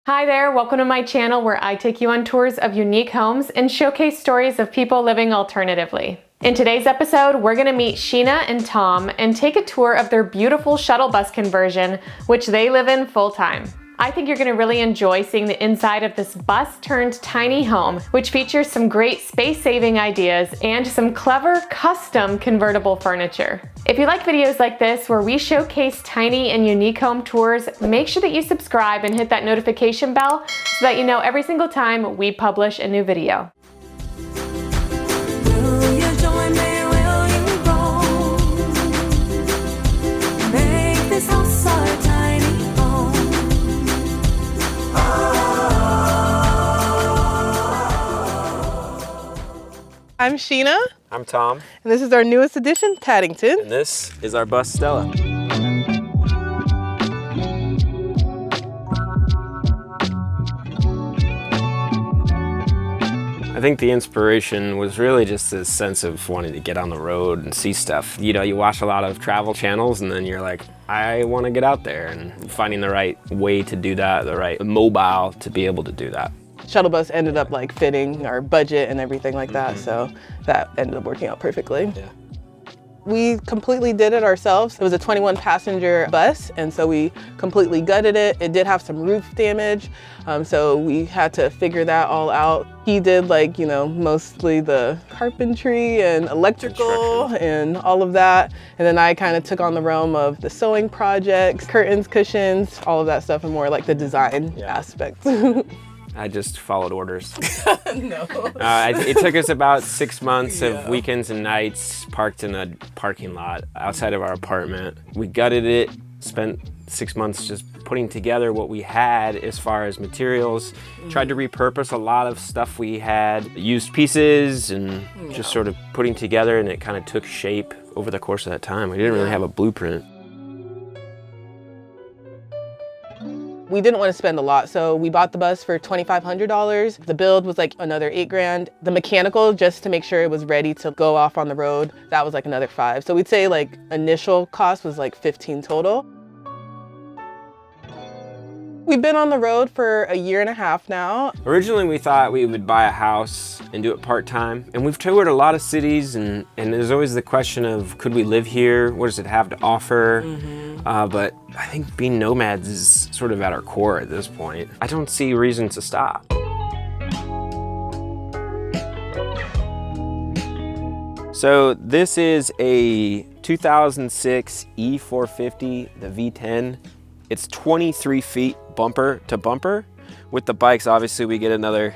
Hi there, welcome to my channel where I take you on tours of unique homes and showcase stories of people living alternatively. In today's episode, we're going to meet Sheena and Tom and take a tour of their beautiful shuttle bus conversion, which they live in full-time. I think you're going to really enjoy seeing the inside of this bus-turned tiny home, which features some great space-saving ideas and some clever custom convertible furniture. If you like videos like this where we showcase tiny and unique home tours, make sure that you subscribe and hit that notification bell so that you know every single time we publish a new video. Will you join me? Will you roll? Make this house our tiny home. I'm Sheena, I'm Tom, and this is our newest addition, Paddington. and this is our bus Stella. I think the inspiration was really just this sense of wanting to get on the road and see stuff. You know, you watch a lot of travel channels and then you're like, I want to get out there, and finding the right way to do that, the right mobile to be able to do that. Shuttle bus ended up like fitting our budget and everything like that, so that ended up working out perfectly. Yeah. We completely did it ourselves. It was a 21 passenger bus, and so we completely gutted it. It did have some roof damage, so we had to figure that all out. He did mostly the carpentry and electrical and all of that. And then I kind of took on the realm of the sewing projects, curtains, cushions, all of that stuff, and more like the design aspect. I just followed orders. No. It took us about 6 months of weekends and nights parked in a parking lot outside of our apartment. We gutted it, spent 6 months just putting together what we had as far as materials, tried to repurpose a lot of stuff we had, used pieces and just sort of putting together, and it kind of took shape over the course of that time. We didn't really have a blueprint. We didn't want to spend a lot, so we bought the bus for $2,500. The build was like another $8,000. The mechanical, just to make sure it was ready to go off on the road, that was like another $5,000. So we'd say like initial cost was like $15,000 total. We've been on the road for a year and a half now. Originally, we thought we would buy a house and do it part-time. And we've toured a lot of cities, and there's always the question of, could we live here? What does it have to offer? But I think being nomads is sort of at our core at this point. I don't see reason to stop. So this is a 2006 E450, the V10. It's 23 feet bumper to bumper. With the bikes, obviously, we get another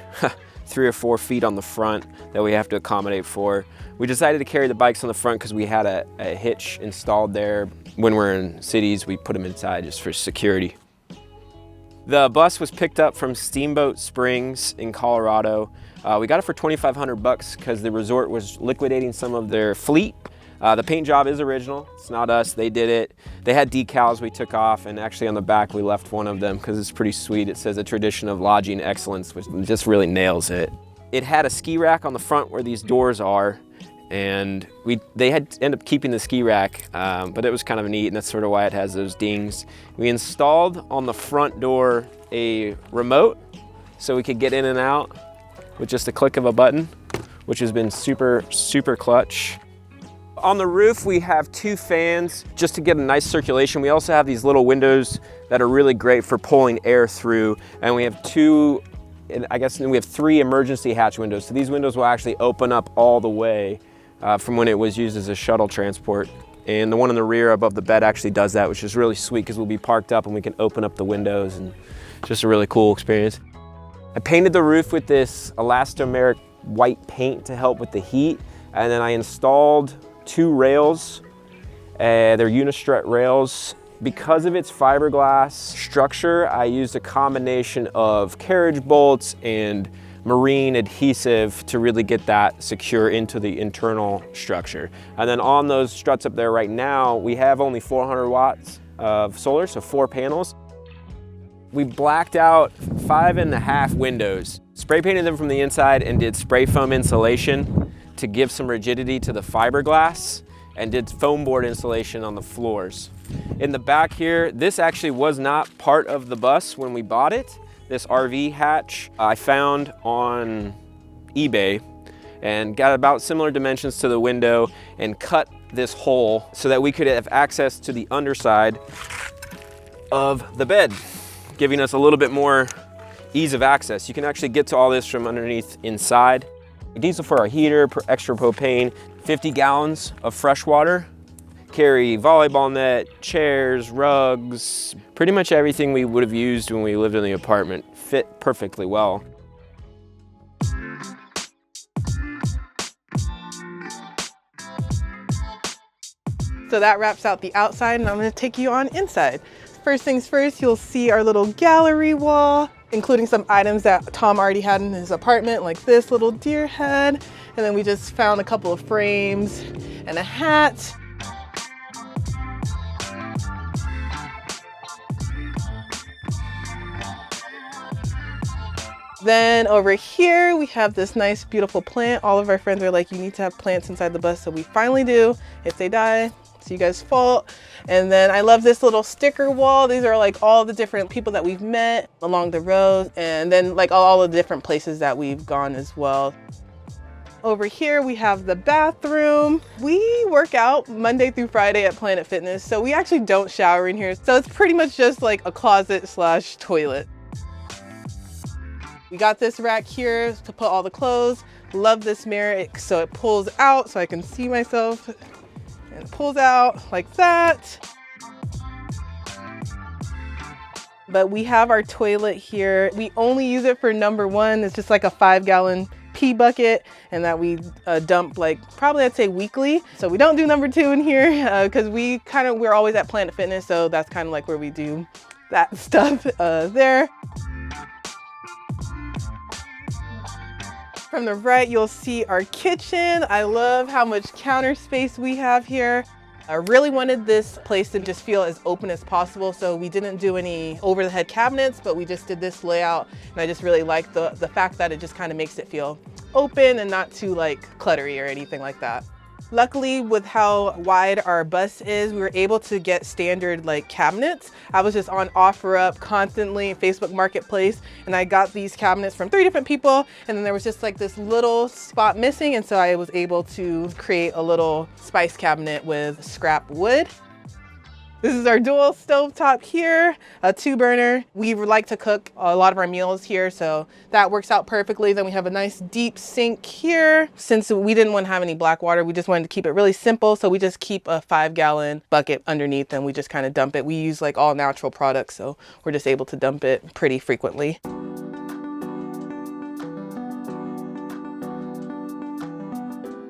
3 or 4 feet on the front that we have to accommodate for. We decided to carry the bikes on the front because we had a hitch installed there. When we're in cities, we put them inside just for security. The bus was picked up from Steamboat Springs in Colorado. We got it for $2,500 because the resort was liquidating some of their fleet. The paint job is original. It's not us, they did it. They had decals we took off, and actually on the back we left one of them because it's pretty sweet. It says a tradition of lodging excellence, which just really nails it. It had a ski rack on the front where these doors are, and they had to end up keeping the ski rack, but it was kind of neat, and that's sort of why it has those dings. We installed on the front door a remote so we could get in and out with just a click of a button, which has been super, super clutch. On the roof, we have 2 fans just to get a nice circulation. We also have these little windows that are really great for pulling air through. And we have 3 emergency hatch windows. So these windows will actually open up all the way from when it was used as a shuttle transport. And the one in the rear above the bed actually does that, which is really sweet because we'll be parked up and we can open up the windows, and it's just a really cool experience. I painted the roof with this elastomeric white paint to help with the heat. And then I installed 2 rails, they're Unistrut rails. Because of its fiberglass structure, I used a combination of carriage bolts and marine adhesive to really get that secure into the internal structure. And then on those struts up there right now, we have only 400 watts of solar, so 4 panels. We blacked out 5.5 windows, spray painted them from the inside, and did spray foam insulation to give some rigidity to the fiberglass, and did foam board insulation on the floors. In the back here, this actually was not part of the bus when we bought it. this RV hatch I found on eBay and got about similar dimensions to the window and cut this hole so that we could have access to the underside of the bed, giving us a little bit more ease of access. You can actually get to all this from underneath inside. Diesel for our heater, extra propane, 50 gallons of fresh water. Carry volleyball net, chairs, rugs, pretty much everything we would have used when we lived in the apartment fit perfectly well. So that wraps out the outside, and I'm gonna take you on inside. First things first, you'll see our little gallery wall, including some items that Tom already had in his apartment, like this little deer head. And then we just found a couple of frames and a hat. Then over here, we have this nice, beautiful plant. All of our friends are like, you need to have plants inside the bus. So we finally do. If they die, it's you guys' fault. And then I love this little sticker wall. These are like all the different people that we've met along the road. And then like all the different places that we've gone as well. Over here, we have the bathroom. We work out Monday through Friday at Planet Fitness. So we actually don't shower in here. So it's pretty much just like a closet / toilet. We got this rack here to put all the clothes. Love this mirror, so it pulls out so I can see myself. And it pulls out like that. But we have our toilet here. We only use it for number one. It's just like a 5-gallon pee bucket, and that we dump like probably I'd say weekly. So we don't do number two in here because we're always at Planet Fitness, so that's kind of like where we do that stuff there. From the right, you'll see our kitchen. I love how much counter space we have here. I really wanted this place to just feel as open as possible, so we didn't do any over-the-head cabinets, but we just did this layout, and I just really like the fact that it just kind of makes it feel open and not too like cluttery or anything like that. Luckily, with how wide our bus is, we were able to get standard like cabinets. I was just on OfferUp constantly, Facebook Marketplace, and I got these cabinets from 3 different people, and then there was just like this little spot missing, and so I was able to create a little spice cabinet with scrap wood. This is our dual stovetop here, a 2-burner. We like to cook a lot of our meals here, so that works out perfectly. Then we have a nice deep sink here. Since we didn't want to have any black water, we just wanted to keep it really simple, so we just keep a 5-gallon bucket underneath and we just kind of dump it. We use like all natural products, so we're just able to dump it pretty frequently.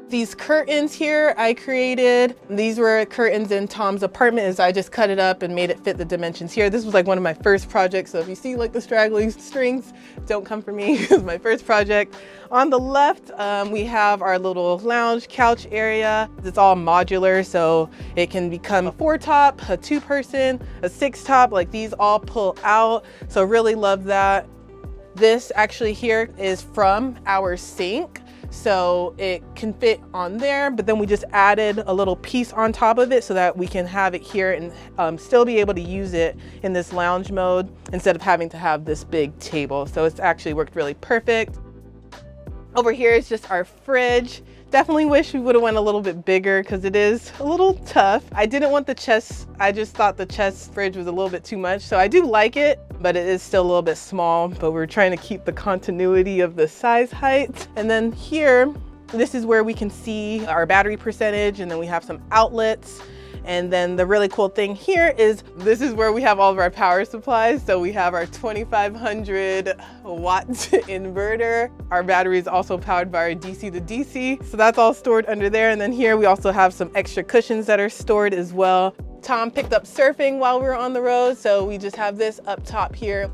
These curtains here I created. These were curtains in Tom's apartment, as I just cut it up and made it fit the dimensions here. This was like one of my first projects, so if you see like the straggling strings, don't come for me. It was my first project. On the left, we have our little lounge couch area. It's all modular, so it can become a 4-top, a 2-person, a 6-top, like these all pull out. So really love that. This actually here is from our sink. So it can fit on there, but then we just added a little piece on top of it so that we can have it here and still be able to use it in this lounge mode instead of having to have this big table. So it's actually worked really perfect. Over here is just our fridge. Definitely wish we would have went a little bit bigger because it is a little tough. I didn't want the chest. I just thought the chest fridge was a little bit too much. So I do like it, but it is still a little bit small, but we're trying to keep the continuity of the size height. And then here, this is where we can see our battery percentage, and then we have some outlets. And then the really cool thing here is this is where we have all of our power supplies. So we have our 2500 watt inverter. Our battery is also powered by our DC to DC. So that's all stored under there. And then here we also have some extra cushions that are stored as well. Tom picked up surfing while we were on the road, so we just have this up top here.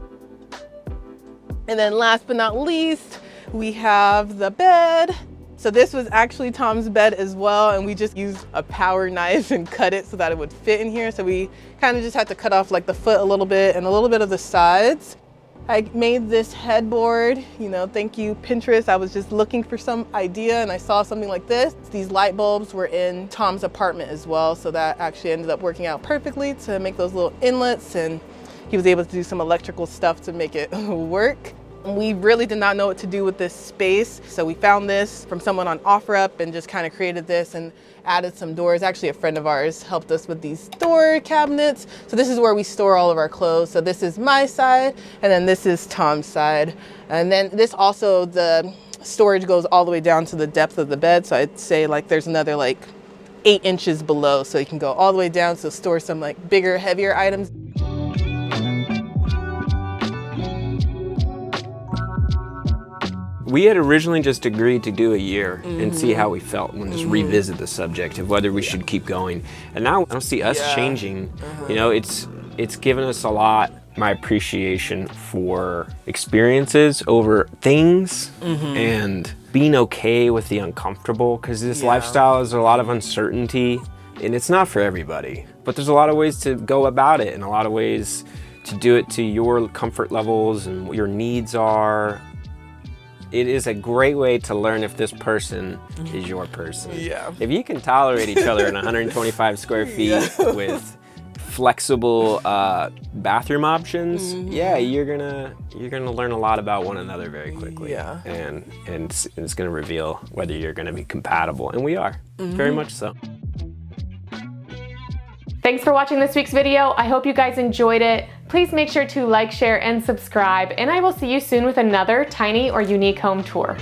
And then last but not least, we have the bed. So this was actually Tom's bed as well, and we just used a power knife and cut it so that it would fit in here. So we kind of just had to cut off like the foot a little bit and a little bit of the sides. I made this headboard, thank you Pinterest. I was just looking for some idea and I saw something like this. These light bulbs were in Tom's apartment as well, so that actually ended up working out perfectly to make those little inlets and He was able to do some electrical stuff to make it work. We really did not know what to do with this space, so we found this from someone on OfferUp and just kind of created this and added some doors. Actually, a friend of ours helped us with these door cabinets. So this is where we store all of our clothes. So this is my side, and then this is Tom's side. And then this also, the storage goes all the way down to the depth of the bed. So I'd say like there's another like 8 inches below, so you can go all the way down, so store some like bigger, heavier items. We had originally just agreed to do a year and see how we felt and just revisit the subject of whether we should keep going. And now I don't see us changing. You know, it's given us a lot. My appreciation for experiences over things and being okay with the uncomfortable, because this lifestyle is a lot of uncertainty and it's not for everybody. But there's a lot of ways to go about it and a lot of ways to do it to your comfort levels and what your needs are. It is a great way to learn if this person is your person. Yeah. If you can tolerate each other in 125 square feet with flexible bathroom options, you're gonna learn a lot about one another very quickly. Yeah. And it's gonna reveal whether you're gonna be compatible, and we are, very much so. Thanks for watching this week's video. I hope you guys enjoyed it. Please make sure to like, share, and subscribe, and I will see you soon with another tiny or unique home tour.